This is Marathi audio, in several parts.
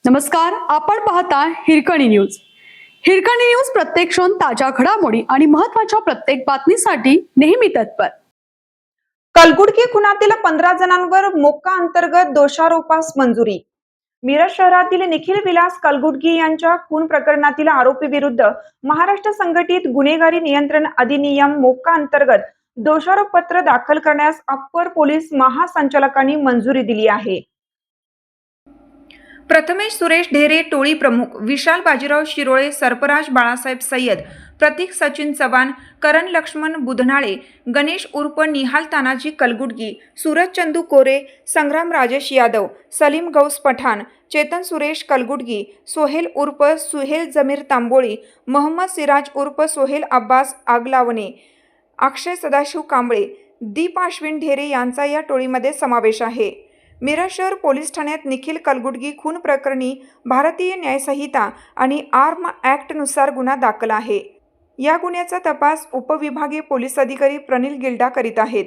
नमस्कार, आपण पाहता हिरकणी न्यूज. हिरकणी न्यूज प्रत्येक क्षण ताज्या घडामोडी आणि महत्त्वाच्या प्रत्येक बातमीसाठी नेहमी तत्पर. कलगुडगी खुनातील 15 जणांवर मोक्का अंतर्गत दोषारोपास मंजुरी. मिरज शहरातील निखिल विलास कलगुडगी यांच्या खून प्रकरणातील आरोपी विरुद्ध महाराष्ट्र संघटित गुन्हेगारी नियंत्रण अधिनियम मोक्का अंतर्गत दोषारोपपत्र दाखल करण्यास अप्पर पोलीस महासंचालकांनी मंजुरी दिली आहे. प्रथमेश सुरेश ढेरे टोळी प्रमुख, विशाल बाजीराव शिरोळे, सरफराज बाळासाहेब सय्यद, प्रतीक सचिन चव्हाण, करण लक्ष्मण बुधनाळे, गणेश उर्फ निहाल तानाजी कलगुडगी, सूरज चंदू कोरे, संग्राम राजेश यादव, सलीम गौस पठाण, चेतन सुरेश कलगुडगी, सोहेल उर्फ सुहेल जमीर तांबोळी, मोहम्मद सिराज उर्फ सोहेल अब्बास आगलावणे, अक्षय सदाशिव कांबळे, दीप अश्विन ढेरे यांचा या टोळीमध्ये समावेश आहे. मिरज शहर पोलीस ठाण्यात निखिल कलगुडगी खून प्रकरणी भारतीय न्यायसंहिता आणि आर्म ॲक्टनुसार गुन्हा दाखल आहे. या गुन्ह्याचा तपास उपविभागीय पोलीस अधिकारी प्रनिल गिल्डा करीत आहेत.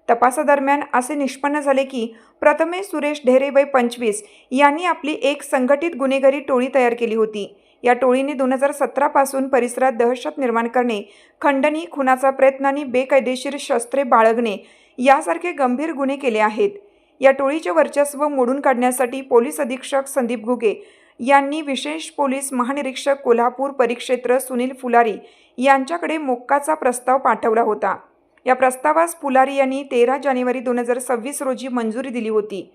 तपासादरम्यान असे निष्पन्न झाले की प्रथमेश सुरेश ढेरे वय 25 यांनी आपली एक संघटित गुन्हेगारी टोळी तयार केली होती. या टोळीने 2017 पासून परिसरात दहशत निर्माण करणे, खंडणी, खुनाचा प्रयत्न आणि बेकायदेशीर शस्त्रे बाळगणे यासारखे गंभीर गुन्हे केले आहेत. या टोळीचे वर्चस्व मोडून काढण्यासाठी पोलीस अधीक्षक संदीप घुगे यांनी विशेष पोलीस महानिरीक्षक कोल्हापूर परिक्षेत्र सुनील फुलारी यांच्याकडे मोक्काचा प्रस्ताव पाठवला होता. या प्रस्तावास फुलारी यांनी 13 जानेवारी 2026 रोजी मंजुरी दिली होती.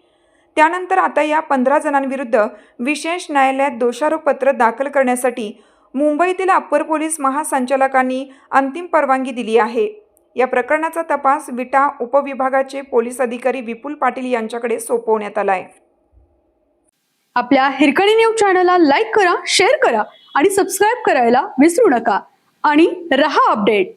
त्यानंतर आता या 15 जणांविरुद्ध विशेष न्यायालयात दोषारोपपत्र दाखल करण्यासाठी मुंबईतील अप्पर पोलीस महासंचालकांनी अंतिम परवानगी दिली आहे. या प्रकरणाचा तपास विटा उपविभागाचे पोलीस अधिकारी विपुल पाटील यांच्याकडे सोपवण्यात आलाय. आपल्या हिरकणी न्यूज चॅनलला लाईक करा, शेअर करा आणि सबस्क्राईब करायला विसरू नका आणि रहा अपडेट.